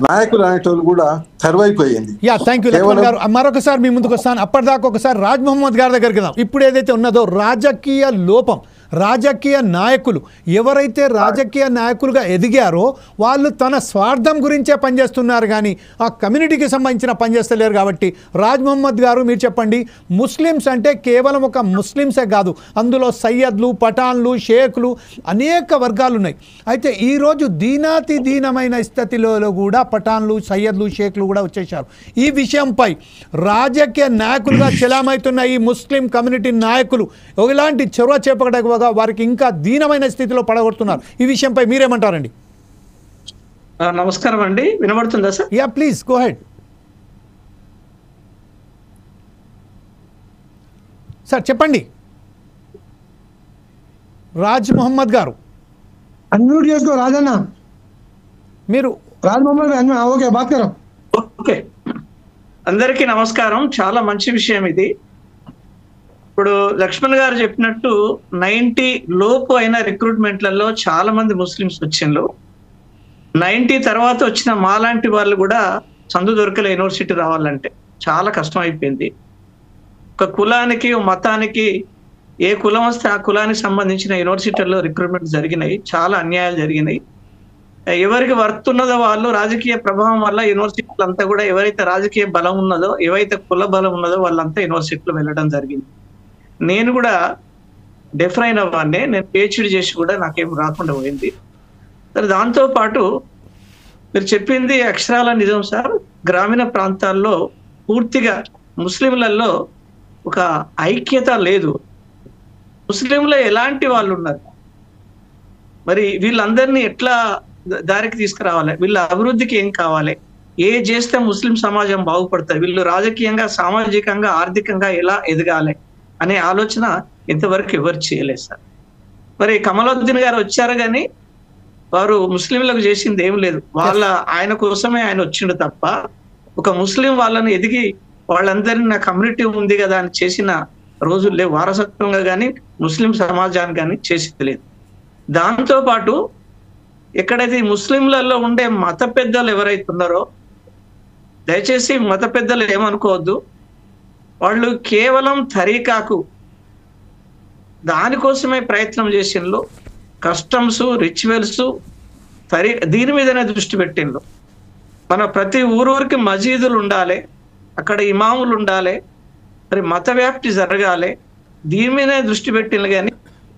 నాయకులు అనేటోళ్ళు కూడా కరువైపోయింది. థ్యాంక్ యూ లక్ష్మణ్ గారు. మరొకసారి మీ ముందుకు వస్తాను. అప్పటిదాకా ఒకసారి రాజ్ మహమ్మద్ గారి దగ్గరికి వెళ్దాం. ఇప్పుడు ఏదైతే ఉన్నదో రాజకీయ లోపం, రాజకీయ నాయకులు ఎవరైతే రాజకీయ నాయకులుగా ఎదిగారో వాళ్ళు తన స్వార్థం గురించే పనిచేస్తున్నారు, కానీ ఆ కమ్యూనిటీకి సంబంధించిన పనిచేస్తలేరు. కాబట్టి రాజ్ మహమ్మద్ గారు మీరు చెప్పండి, ముస్లిమ్స్ అంటే కేవలం ఒక ముస్లిమ్సే కాదు, అందులో సయ్యద్లు, పఠాన్లు, షేఖ్లు అనేక వర్గాలు ఉన్నాయి. అయితే ఈరోజు దీనాతి దీనమైన స్థితిలో కూడా పఠాన్లు, సయ్యద్లు, షేఖ్లు కూడా వచ్చేసారు. ఈ విషయంపై రాజకీయ నాయకులుగా చెలామవుతున్న ఈ ముస్లిం కమ్యూనిటీ నాయకులు ఇలాంటి చొరవ చేపట్టకపోగా వారికి ఇంకా దీనమైన స్థితిలో పడగొడుతున్నారు. ఈ విషయంపై మీరేమంటారండి? నమస్కారం అండి, వినబడుతుందా sir? Yeah please go head sir, చెప్పండి. రాజ్ మహమ్మద్ గారు అన్మ్యూట్ చేసుకో రాజన్న. మీరు రాజ్ మహమ్మద్ ఓకే బాత్ కరో. ఓకే, అందరికీ నమస్కారం. చాలా మంచి విషయం ఇది. ఇప్పుడు లక్ష్మణ్ గారు చెప్పినట్టు 90 లోపు అయిన రిక్రూట్మెంట్లలో చాలా మంది ముస్లిమ్స్ వచ్చిండ్రు. 90 తర్వాత వచ్చిన మాలాంటి వాళ్ళు కూడా సందు దొరకలే యూనివర్సిటీ రావాలంటే, చాలా కష్టం అయిపోయింది. ఒక కులానికి, మతానికి, ఏ కులం వస్తే ఆ కులానికి సంబంధించిన యూనివర్సిటీల్లో రిక్రూట్మెంట్ జరిగినాయి, చాలా అన్యాయాలు జరిగినాయి. ఎవరికి వర్త్ ఉన్నదో వాళ్ళు రాజకీయ ప్రభావం వల్ల యూనివర్సిటీలు అంతా కూడా ఎవరైతే రాజకీయ బలం ఉన్నదో, ఏవైతే కుల బలం ఉన్నదో వాళ్ళంతా యూనివర్సిటీలో వెళ్ళడం జరిగింది. నేను కూడా డెఫర్ అయిన వాడినే, నేను పిహెచ్డి చేసి కూడా నాకేం రాకుండా పోయింది. సరే, దాంతో పాటు మీరు చెప్పింది అక్షరాల నిజం సార్. గ్రామీణ ప్రాంతాల్లో పూర్తిగా ముస్లింలలో ఒక ఐక్యత లేదు. ముస్లింలో ఎలాంటి వాళ్ళు ఉన్నారు, మరి వీళ్ళందరినీ ఎట్లా దారికి తీసుకురావాలి, వీళ్ళ అభివృద్ధికి ఏం కావాలి, ఏ చేస్తే ముస్లిం సమాజం బాగుపడుతుంది, వీళ్ళు రాజకీయంగా, సామాజికంగా, ఆర్థికంగా ఎలా ఎదగాలి అనే ఆలోచన ఇంతవరకు ఎవరు చేయలేదు సార్. మరి కమలుద్దీన్ గారు వచ్చారు, కానీ వారు ముస్లింలకు చేసింది ఏం లేదు. ఆయన కోసమే ఆయన వచ్చిండు తప్ప ఒక ముస్లిం వాళ్ళని ఎదిగి వాళ్ళందరినీ నా కమ్యూనిటీ ఉంది కదా అని చేసిన రోజులు లేవు. వారసత్వంగా కానీ ముస్లిం సమాజానికి కానీ చేసింది లేదు. దాంతో పాటు ఎక్కడైతే ముస్లింలలో ఉండే మత పెద్దలు ఎవరైతే ఉన్నారో, దయచేసి మత పెద్దలు ఏమనుకోవద్దు, వాళ్ళు కేవలం తరీకాకు దానికోసమే ప్రయత్నం చేసిండ్రు. కస్టమ్స్, రిచువల్స్, దీని మీదనే దృష్టి పెట్టిండ్రు. మన ప్రతి ఊరూరికి మసీదులు ఉండాలి, అక్కడ ఇమాములు ఉండాలి, మరి మత వ్యాప్తి జరగాలి, దీని మీదనే దృష్టి పెట్టిండ్రు. కానీ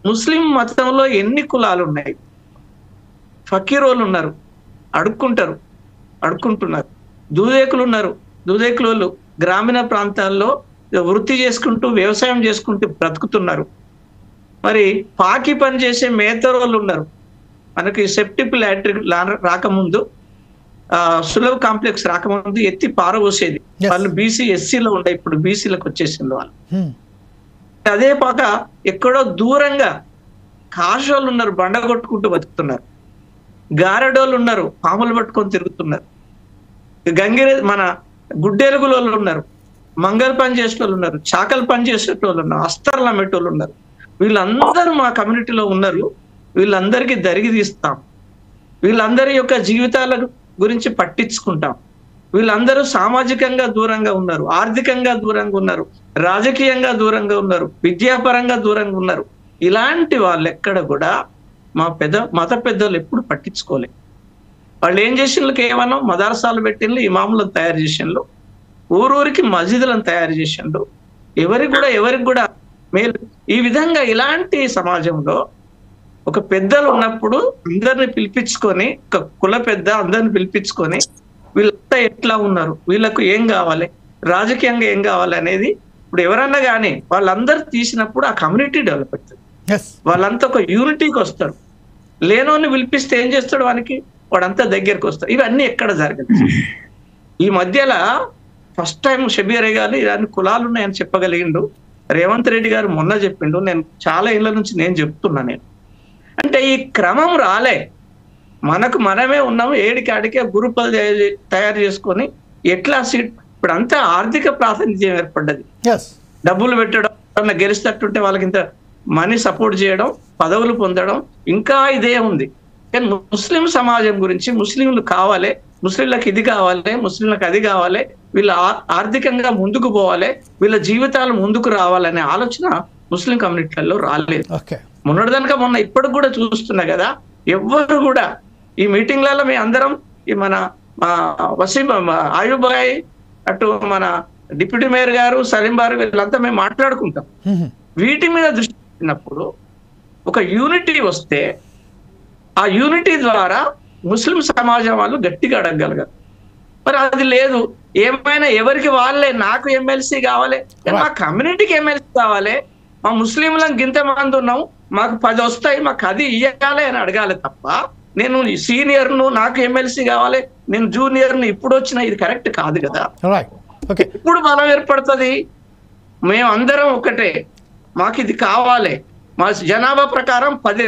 ముస్లిం మతంలో ఎన్ని కులాలు ఉన్నాయి, ఫకీరోళ్ళు ఉన్నారు, అడుక్కుంటున్నారు, దూదేకులు ఉన్నారు, దూదేకులు గ్రామీణ ప్రాంతాల్లో వృత్తి చేసుకుంటూ, వ్యవసాయం చేసుకుంటూ బ్రతుకుతున్నారు. మరి పాకి పని చేసే మేతరోళ్ళు ఉన్నారు. మనకి సెప్టిక్ లాట్రిక్ రాకముందు, సులభ కాంప్లెక్స్ రాకముందు ఎత్తి పారబోసేది. వాళ్ళు బీసీ, ఎస్సీలో ఉండే, ఇప్పుడు బీసీలకు వచ్చేసింది వాళ్ళు. అదే పాక ఎక్కడో దూరంగా కాశోళ్ళు ఉన్నారు, బండ కొట్టుకుంటూ బతుకుతున్నారు. గారెడోళ్ళు ఉన్నారు, పాములు పట్టుకొని తిరుగుతున్నారు. మన గుడ్డెలుగులో ఉన్నారు, మంగళ పని చేసేటోళ్ళు ఉన్నారు, చాకలి పని చేసేటోళ్ళు ఉన్నారు, అస్తర్లు అమ్మేటోళ్ళు ఉన్నారు. వీళ్ళందరూ మా కమ్యూనిటీలో ఉన్నారు. వీళ్ళందరికీ దరిగి తీస్తాం, వీళ్ళందరి యొక్క జీవితాల గురించి పట్టించుకుంటాం. వీళ్ళందరూ సామాజికంగా దూరంగా ఉన్నారు, ఆర్థికంగా దూరంగా ఉన్నారు, రాజకీయంగా దూరంగా ఉన్నారు, విద్యాపరంగా దూరంగా ఉన్నారు. ఇలాంటి వాళ్ళు ఎక్కడ కూడా మా మత పెద్దలు ఎప్పుడు పట్టించుకోలే. వాళ్ళు ఏం చేసిండ్రు, కేవలం మదరసాలు పెట్టిండ్రు, ఇమాములను తయారు చేసిండ్రు, ఊరూరికి మసీదులను తయారు చేసిండ్రు. ఎవరికి కూడా మేలు. ఈ విధంగా ఇలాంటి సమాజంలో ఒక పెద్దలు ఉన్నప్పుడు అందరిని పిలిపించుకొని, ఒక కుల పెద్ద అందరిని పిలిపించుకొని వీళ్ళంతా ఎట్లా ఉన్నారు, వీళ్ళకు ఏం కావాలి, రాజకీయంగా ఏం కావాలి అనేది ఇప్పుడు ఎవరన్నా కానీ వాళ్ళందరూ తీసినప్పుడు ఆ కమ్యూనిటీ డెవలప్ అవుతుంది. వాళ్ళంతా ఒక యూనిటీకి వస్తారు. లేనోని పిలిపిస్తే ఏం చేస్తాడు, వాడంతా దగ్గరికి వస్తాడు. ఇవన్నీ ఎక్కడ జరగదు. ఈ మధ్యలో ఫస్ట్ టైం షబీర్ గారు ఇలాంటి కులాలు ఉన్నాయని చెప్పగలిగిండు. రేవంత్ రెడ్డి గారు మొన్న చెప్పిండు. నేను చాలా ఏళ్ళ నుంచి నేను చెప్తున్నా. అంటే ఈ క్రమం రాలే, మనమే ఉన్నాము, ఏడికాడికే గ్రూపులు తయారు చేసుకొని ఎట్లా సీట్. ఇప్పుడు అంతా ఆర్థిక ప్రాతినిధ్యం ఏర్పడ్డది. డబ్బులు పెట్టడం, గెలిస్తట్టుంటే వాళ్ళకి ఇంత మనీ సపోర్ట్ చేయడం, పదవులు పొందడం, ఇంకా ఇదే ఉంది. కానీ ముస్లిం సమాజం గురించి, ముస్లింలు కావాలి, ముస్లింలకు ఇది కావాలి, ముస్లింలకు అది కావాలి, వీళ్ళ ఆర్థికంగా ముందుకు పోవాలి, వీళ్ళ జీవితాలు ముందుకు రావాలనే ఆలోచన ముస్లిం కమ్యూనిటీలలో రాలేదు. ఓకే, మొన్నటిదనక మొన్న ఇప్పటికి కూడా చూస్తున్నా కదా, ఎవ్వరు కూడా ఈ మీటింగ్లలో మేము అందరం ఈ మన వసీం ఆయుబ్ భాయ్, అటు మన డిప్యూటీ మేయర్ గారు, సలీం గారు, వీళ్ళంతా మేము మాట్లాడుకుంటాం. వీటి మీద దృష్టి పెట్టినప్పుడు ఒక యూనిటీ వస్తే ఆ యూనిటీ ద్వారా ముస్లిం సమాజం వాళ్ళు గట్టిగా అడగగలగారు. మరి అది లేదు. ఏమైనా ఎవరికి వాళ్ళే, నాకు ఎమ్మెల్సీ కావాలి, మా కమ్యూనిటీకి ఎమ్మెల్సీ కావాలి, మా ముస్లింలకు ఇంతమంది ఉన్నాం, మాకు 10 వస్తాయి, మాకు అది ఇవ్వాలి అని అడగాలి తప్ప, నేను సీనియర్ను, నాకు ఎమ్మెల్సీ కావాలి, నేను జూనియర్ను, ఇప్పుడు వచ్చిన ఇది కరెక్ట్ కాదు కదా. ఇప్పుడు బలం ఏర్పడుతుంది. మేము అందరం ఒకటే, మాకు ఇది కావాలి, మా జనాభా ప్రకారం 10